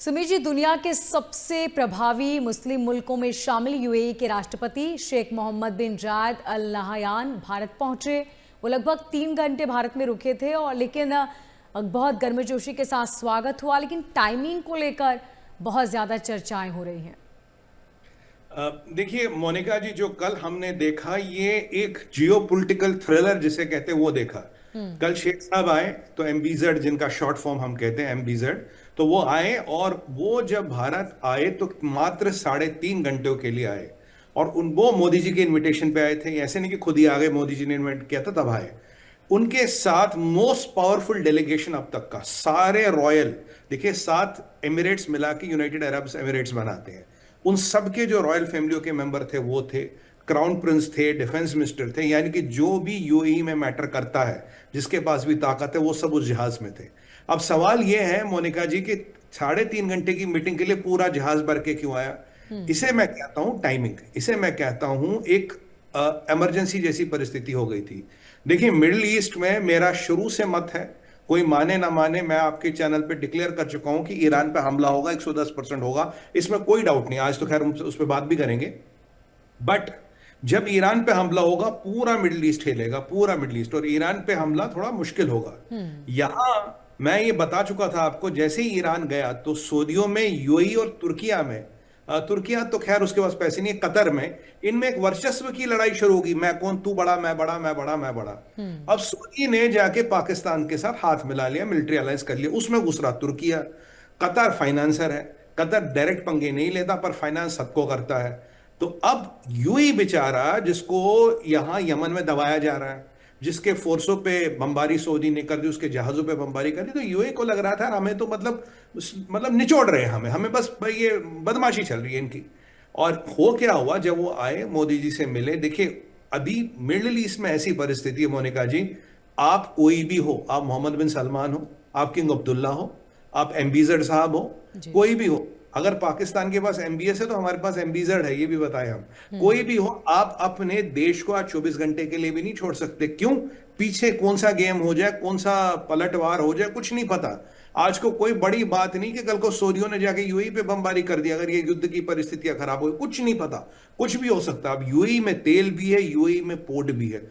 सुमीर जी, दुनिया के सबसे प्रभावी मुस्लिम मुल्कों में शामिल यूएई के राष्ट्रपति शेख मोहम्मद बिन जायद अल नहयान भारत पहुंचे। वो लगभग 3 घंटे भारत में रुके थे और लेकिन बहुत गर्मजोशी के साथ स्वागत हुआ, लेकिन टाइमिंग को लेकर बहुत ज्यादा चर्चाएं हो रही हैं। देखिए मोनिका जी, जो कल हमने देखा ये एक जियोपॉलिटिकल थ्रिलर जिसे कहते हैं वो देखा। कल शेख साहब आए तो एमबीजेड, जिनका शॉर्ट फॉर्म हम कहते हैं एमबीजेड, तो वो आए और वो जब भारत आए तो मात्र 3.5 घंटों के लिए आए। और वो मोदी जी के इनविटेशन पे आए थे, ऐसे नहीं कि खुद ही आ गए, मोदी जी ने इनवाइट किया था तब आए। उनके साथ मोस्ट पावरफुल डेलीगेशन अब तक का, सारे रॉयल, देखिए 7 एमिरेट्स मिला के यूनाइटेड अरब एमिरेट्स बनाते हैं, उन सबके जो रॉयल फैमिलियों के मेंबर थे वो थे, क्राउन प्रिंस थे, डिफेंस मिनिस्टर थे, यानी कि जो भी यूएई में मैटर करता है, जिसके पास भी ताकत है, वो सब उस जहाज में थे। अब सवाल यह है मोनिका जी कि 3.5 घंटे की मीटिंग के लिए पूरा जहाज भर के क्यों आया? इसे मैं कहता हूं टाइमिंग, इसे मैं कहता हूं एक इमरजेंसी जैसी परिस्थिति हो गई थी। देखिए मिडिल ईस्ट में मेरा शुरू से मत है, कोई माने ना माने, मैं आपके चैनल पे डिक्लेयर कर चुका हूं कि ईरान पे हमला होगा, 110% होगा, इसमें कोई डाउट नहीं। आज तो खैर उस पर बात भी करेंगे, बट जब ईरान पे हमला होगा पूरा मिडिल ईस्ट हिलेगा, पूरा मिडिल ईस्ट, और ईरान पे हमला थोड़ा मुश्किल होगा। यहां मैं ये बता चुका था आपको, जैसे ही ईरान गया तो सऊदियों में, यूएई और तुर्किया में, तुर्किया तो खैर उसके पास पैसे नहीं है, कतर में, इनमें एक वर्चस्व की लड़ाई शुरू होगी, मैं कौन, तू बड़ा, मैं बड़ा, मैं बड़ा, मैं बड़ा। अब सऊदी ने जाके पाकिस्तान के साथ हाथ मिला लिया, मिलिट्री अलायंस कर लिया, उसमें घुस रहा तुर्किया। कतर फाइनेंसर है, कतर डायरेक्ट पंगे नहीं लेता पर फाइनेंस सबको करता है। तो अब यूएई बेचारा, जिसको यहां यमन में दबाया जा रहा है, जिसके फोर्सों पे बमबारी सऊदी ने कर दी, उसके जहाजों पे बमबारी कर दी, तो यूएई को लग रहा था हमें तो मतलब निचोड़ रहे हैं, हमें बस भाई ये बदमाशी चल रही है इनकी। और हो क्या हुआ, जब वो आए मोदी जी से मिले, देखिए अभी मिडिल ईस्ट में ऐसी परिस्थिति है मोनिका जी, आप कोई भी हो, आप मोहम्मद बिन सलमान हो, आप किंग अब्दुल्ला हो, आप एमबीजेड साहब हो, कोई भी हो, अगर पाकिस्तान के पास एमबीएस है तो हमारे पास एमबीजेड है, ये भी बताएं हम, कोई भी हो, आप अपने देश को आज 24 घंटे के लिए भी नहीं छोड़ सकते। क्यों? पीछे कौन सा गेम हो जाए, कौन सा पलटवार हो जाए, कुछ नहीं पता। आज को कोई बड़ी बात नहीं कि कल को सऊदियों ने जाके यूएई पे बमबारी कर दी, अगर ये युद्ध की परिस्थितियां खराब हो, कुछ नहीं पता, कुछ भी हो सकता। अब यूएई में तेल भी है, यूएई में पोर्ट भी है।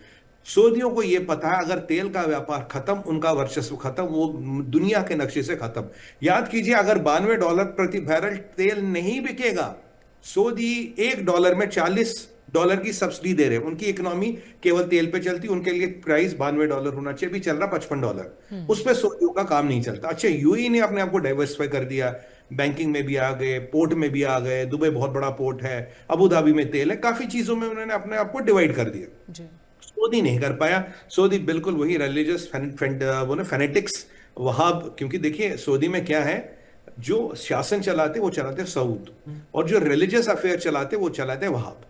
सऊदियों को यह पता है अगर तेल का व्यापार खत्म, उनका वर्चस्व खत्म, वो दुनिया के नक्शे से खत्म। याद कीजिए, अगर $92 प्रति बैरल तेल नहीं बिकेगा, सऊदी $1 में $40 की सब्सिडी दे रहे हैं, उनकी इकोनॉमी केवल तेल पे चलती, उनके लिए प्राइस $92 होना चाहिए, भी चल रहा $55, उस पर सऊदियों का काम नहीं चलता। अच्छा, यूएई ने अपने आप को डाइवर्सिफाई कर दिया, बैंकिंग में भी आ गए, पोर्ट में भी आ गए, दुबई बहुत बड़ा पोर्ट है, अबू धाबी में तेल है, काफी चीजों में उन्होंने अपने आप को डिवाइड कर दिया। सऊदी नहीं कर पाया। सऊदी बिल्कुल वही रिलीजियस वो ना फेनेटिक्स, वहाब, क्योंकि देखिए सऊदी में क्या है, जो शासन चलाते वो चलाते सऊद, और जो रिलीजियस अफेयर चलाते वो चलाते वहाब।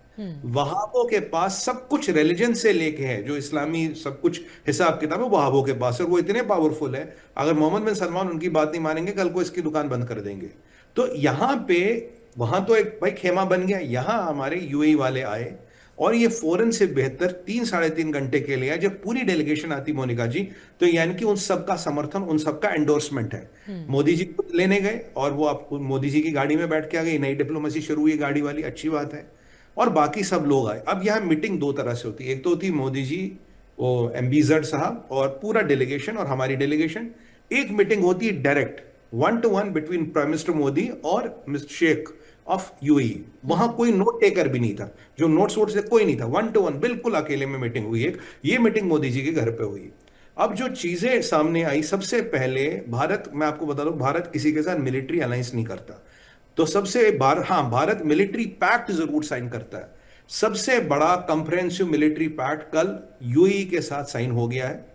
वहाबों के पास सब कुछ रिलीजन से लेके है, जो इस्लामी सब कुछ हिसाब किताब है वहाबों के पास, और वो इतने पावरफुल है, अगर मोहम्मद बिन सलमान उनकी बात नहीं मानेंगे, कल को इसकी दुकान बंद कर देंगे। तो यहां पे, वहां तो एक भाई खेमा बन गया, यहां हमारे यूएई वाले आए और ये फौरन से बेहतर 3-3.5 घंटे के लिए, जब पूरी डेलीगेशन आती मोनिका जी, तो यानी कि उन सबका समर्थन, उन सबका एंडोर्समेंट है। मोदी जी खुद लेने गए और वो आप मोदी जी की गाड़ी में बैठ के आ गए, नई डिप्लोमेसी शुरू हुई गाड़ी वाली, अच्छी बात है। और बाकी सब लोग आए। अब यहाँ मीटिंग 2 तरह से होती है, एक तो होती मोदी जी, वो एमबीजेड साहब और पूरा डेलीगेशन और हमारी डेलीगेशन। एक मीटिंग होती है direct 1-to-1 between prime minister Modi और मिस्टर शेख ऑफ यूएई। वहां कोई नोट टेकर भी नहीं था, जो नोट्स वोट से कोई नहीं था, 1-to-1 बिल्कुल अकेले में मीटिंग हुई। एक ये मीटिंग मोदी जी के घर पे हुई। अब जो चीजें सामने आई, सबसे पहले भारत, मैं आपको बता दूं, भारत किसी के साथ मिलिट्री अलायंस नहीं करता, तो हाँ, भारत मिलिट्री पैक्ट जरूर साइन करता है। सबसे बड़ा कंप्रेहेंसिव मिलिट्री पैक्ट कल यूएई के साथ साइन हो गया है।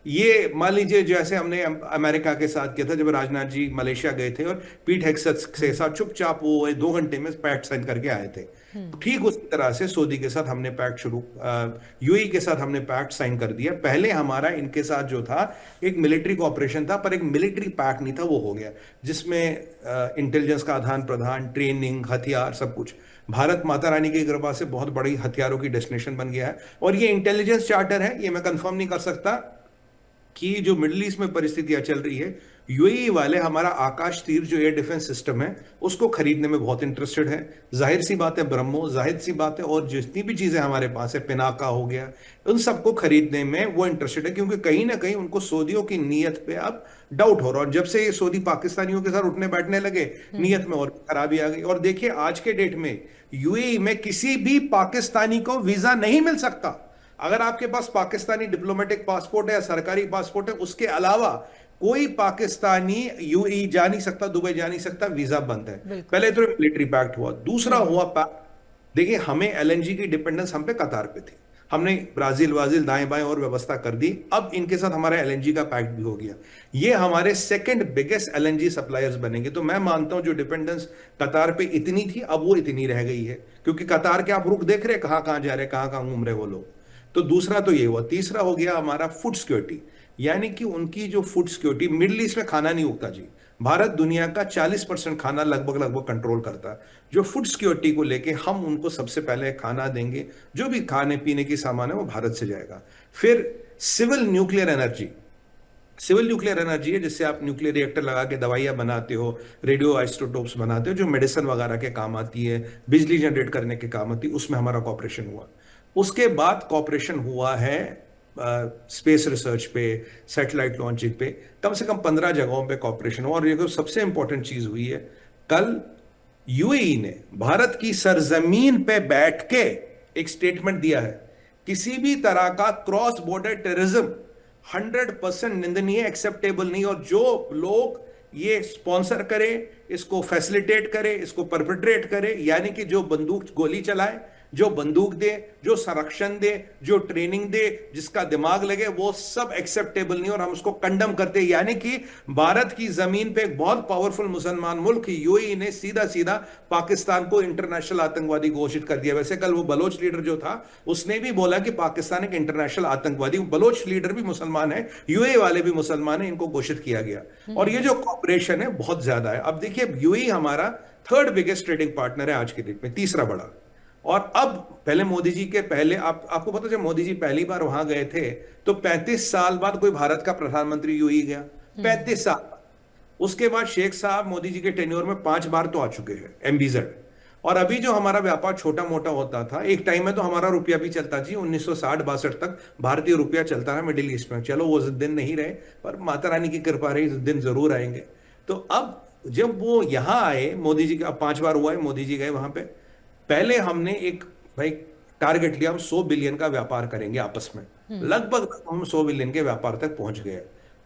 ये मान लीजिए जैसे हमने अमेरिका के साथ किया था जब राजनाथ जी मलेशिया गए थे और पीट हेगसेथ के साथ चुपचाप वो 2 घंटे में पैक्ट साइन करके आए थे, ठीक उसी तरह से सऊदी के साथ हमने पैक्ट यूएई के साथ हमने पैक्ट साइन कर दिया। पहले हमारा इनके साथ जो था एक मिलिट्री कोऑपरेशन था, पर एक मिलिट्री पैक्ट नहीं था, वो हो गया, जिसमें इंटेलिजेंस का आदान प्रदान, ट्रेनिंग, हथियार, सब कुछ। भारत माता रानी की कृपा से बहुत बड़ी हथियारों की डेस्टिनेशन बन गया है। और ये इंटेलिजेंस चार्टर है, ये मैं कंफर्म नहीं कर सकता कि जो मिडिल ईस्ट में परिस्थितियां चल रही है यूएई वाले हमारा आकाश तीर जो एयर डिफेंस सिस्टम है उसको खरीदने में बहुत इंटरेस्टेड है। जाहिर सी बात है ब्रह्मोस, जाहिर सी बात है, और जितनी भी चीजें हमारे पास है, पिनाका हो गया, उन सबको खरीदने में वो इंटरेस्टेड है, क्योंकि कहीं ना कहीं उनको सऊदियों की नीयत पे अब डाउट हो रहा है। और जब से ये सऊदी पाकिस्तानियों के साथ उठने बैठने लगे, नीयत में और खराबी आ गई। और देखिए आज के डेट में यूएई में किसी भी पाकिस्तानी को वीजा नहीं मिल सकता। अगर आपके पास पाकिस्तानी डिप्लोमेटिक पासपोर्ट है या सरकारी पासपोर्ट है, उसके अलावा कोई पाकिस्तानी यूएई जा नहीं सकता, दुबई जा नहीं सकता, वीजा बंद है। बिल्कुल। पहले तो मिलिट्री पैक्ट हुआ, दूसरा हुआ पैक्ट, देखिए हमें एलएनजी की डिपेंडेंस हम पे कतार पे थी, हमने ब्राजील वाजिल दाएं बाएं और व्यवस्था कर दी, अब इनके साथ हमारा एलएनजी का पैक्ट भी हो गया। ये हमारे सेकंड बिगेस्ट एलएनजी सप्लायर्स बनेंगे। तो मैं मानता हूं जो डिपेंडेंस कतार पे इतनी थी अब वो इतनी रह गई है, क्योंकि कतार के आप रुख देख रहे कहां कहां जा रहे, कहां कहां घूम रहे वो लोग। तो दूसरा तो ये हुआ। तीसरा हो गया हमारा फूड सिक्योरिटी, यानी कि उनकी जो फूड सिक्योरिटी, मिडिल ईस्ट में खाना नहीं उगता जी, भारत दुनिया का 40% खाना लगभग लगभग कंट्रोल करता है। जो फूड सिक्योरिटी को लेके हम उनको सबसे पहले खाना देंगे, जो भी खाने पीने की सामान है वो भारत से जाएगा। फिर civil nuclear energy, civil nuclear energy है जिससे आप न्यूक्लियर रिएक्टर लगा के दवाइयां बनाते हो, रेडियो आइसोटोप्स बनाते हो, जो मेडिसिन वगैरह के काम आती है, बिजली जनरेट करने के काम आती है, उसमें हमारा कॉपरेशन हुआ। उसके बाद कॉपरेशन हुआ है स्पेस रिसर्च पे, सैटेलाइट लॉन्चिंग पे, कम से कम 15 जगहों पे कॉपरेशन हुआ। और ये सबसे इंपॉर्टेंट चीज हुई है, कल यूएई ने भारत की सरजमीन पे बैठ के एक स्टेटमेंट दिया है, किसी भी तरह का क्रॉस बॉर्डर टेररिज्म 100% निंदनीय, एक्सेप्टेबल नहीं। और जो लोग ये स्पॉन्सर करे, इसको फैसिलिटेट करे, इसको परपेट्रेट करे, यानी कि जो बंदूक गोली चलाए, जो बंदूक दे, जो संरक्षण दे, जो ट्रेनिंग दे, जिसका दिमाग लगे, वो सब एक्सेप्टेबल नहीं और हम उसको कंडम करते हैं। यानी कि भारत की जमीन पे एक बहुत पावरफुल मुसलमान मुल्क यूएई ने सीधा सीधा पाकिस्तान को इंटरनेशनल आतंकवादी घोषित कर दिया। वैसे कल वो बलोच लीडर जो था उसने भी बोला कि पाकिस्तान एक इंटरनेशनल आतंकवादी, बलोच लीडर भी मुसलमान है, यूएई वाले भी मुसलमान है, इनको घोषित किया गया। और ये जो कॉपरेशन है बहुत ज्यादा है। अब देखिए यूएई हमारा थर्ड बिगेस्ट ट्रेडिंग पार्टनर है आज के डेट में, तीसरा बड़ा। और अब पहले मोदी जी के पहले आपको पता, जब मोदी जी पहली बार वहां गए थे तो 35 साल बाद कोई भारत का प्रधानमंत्री यूएई गया, 35 साल बाद। उसके बाद शेख साहब मोदी जी के टेन्योर में 5 बार तो आ चुके हैं एमबीजेड। और अभी जो हमारा व्यापार छोटा मोटा होता था, एक टाइम में तो हमारा रुपया भी चलता जी, 1960-62 तक भारतीय रुपया चलता रहा मिडिल ईस्ट में। चलो वो दिन नहीं रहे, पर माता रानी की कृपा रही, दिन जरूर आएंगे। तो अब जब वो यहां आए, मोदी जी का 5 बार हुआ है, मोदी जी गए वहां पे, पहले हमने एक भाई टारगेट लिया, हम 100 बिलियन का व्यापार करेंगे आपस में। लगभग हम 100 बिलियन के व्यापार तक पहुंच गए।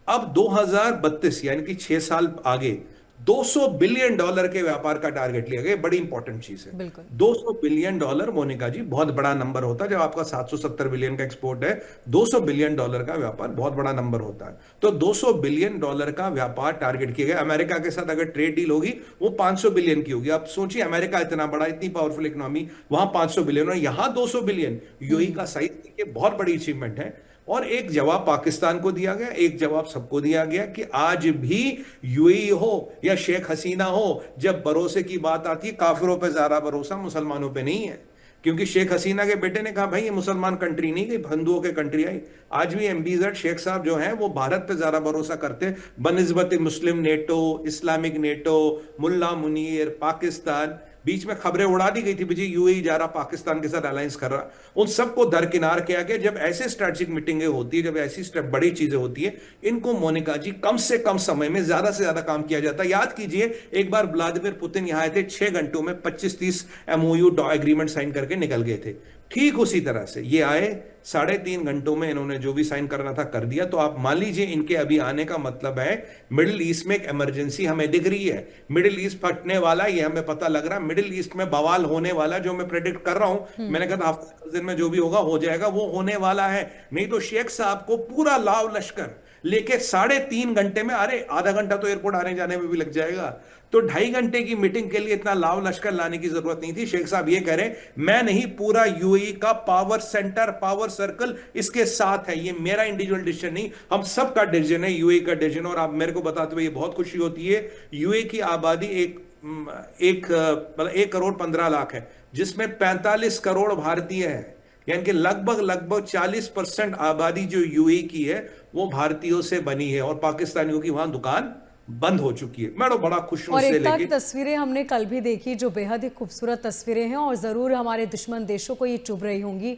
अब 2032 यानी कि 6 साल आगे 200 बिलियन डॉलर के व्यापार का टारगेट लिया गया। बड़ी इंपॉर्टेंट चीज है। बिल्कुल। 200 बिलियन डॉलर, मोनिका जी, बहुत बड़ा नंबर होता है। जब आपका 770 बिलियन का एक्सपोर्ट है, 200 बिलियन डॉलर का व्यापार बहुत बड़ा नंबर होता है। तो 200 बिलियन डॉलर का व्यापार टारगेट किया गया। अमेरिका के साथ अगर ट्रेड डील होगी वो 500 बिलियन की होगी। आप सोचिए, अमेरिका इतना बड़ा, इतनी पावरफुल इकोनॉमी, वहां 500 बिलियन और यहां 200 बिलियन। यूएई का साइज देखिए, बहुत बड़ी अचीवमेंट है। और एक जवाब पाकिस्तान को दिया गया, एक जवाब सबको दिया गया कि आज भी यूएई हो या शेख हसीना हो, जब भरोसे की बात आती है, काफिरों पे ज्यादा भरोसा मुसलमानों पे नहीं है। क्योंकि शेख हसीना के बेटे ने कहा भाई ये मुसलमान कंट्री नहीं गई, हिंदुओं के कंट्री आई। आज भी एमबीजेड शेख साहब जो हैं वो भारत पे ज्यादा भरोसा करते हैं बनिस्बत मुस्लिम नेटो, इस्लामिक नेटो, मुल्ला मुनीर, पाकिस्तान। बीच में खबरें उड़ा दी गई थी जी यूएई जा रहा, पाकिस्तान के साथ अलायंस कर रहा। उन सबको दरकिनार किया गया। जब ऐसे स्ट्रेटेजिक मीटिंगें होती है, जब ऐसी बड़ी चीजें होती है, इनको मोनिका जी कम से कम समय में ज्यादा से ज्यादा काम किया जाता है। याद कीजिए, एक बार व्लादिमीर पुतिन यहां आए थे, 6 घंटों में 25-30 एमओयू एग्रीमेंट साइन करके निकल गए थे। ठीक उसी तरह से ये आए, 3.5 घंटों में इन्होंने जो भी साइन करना था कर दिया। तो आप मान लीजिए इनके अभी आने का मतलब है मिडिल ईस्ट में एक इमरजेंसी हमें दिख रही है, मिडिल ईस्ट फटने वाला, ये हमें पता लग रहा है, मिडिल ईस्ट में बवाल होने वाला, जो मैं प्रेडिक्ट कर रहा हूं। मैंने कहा हफ्ते 10 दिन में जो भी होगा हो जाएगा, वो होने वाला है। नहीं तो शेख साहब को पूरा लाव लश्कर लेके 3.5 घंटे में, अरे आधा घंटा तो एयरपोर्ट आने जाने में भी लग जाएगा, तो 2.5 घंटे की मीटिंग के लिए इतना लाव लश्कर लाने की जरूरत नहीं थी। शेख साहब ये कह रहे मैं नहीं, पूरा यूएई का पावर सेंटर, पावर सर्कल इसके साथ है, ये मेरा इंडिविजुअल डिसीजन नहीं, हम सब का डिसीजन है, यूएई का डिसीजन। और आप मेरे को बताते हुए ये बहुत खुशी होती है, यूएई की आबादी एक 1 करोड़ 15 लाख है, जिसमें 45 करोड़ भारतीय है। यानी कि लगभग 40% आबादी जो यूएई की है वो भारतीयों से बनी है, और पाकिस्तानियों की वहां दुकान बंद हो चुकी है। मैं तो बड़ा खुश हूं और उससे। एकता की लेकिन तस्वीरें हमने कल भी देखी जो बेहद ही खूबसूरत तस्वीरें हैं और ज़रूर हमारे दुश्मन देशों को ये चुभ रही होंगी।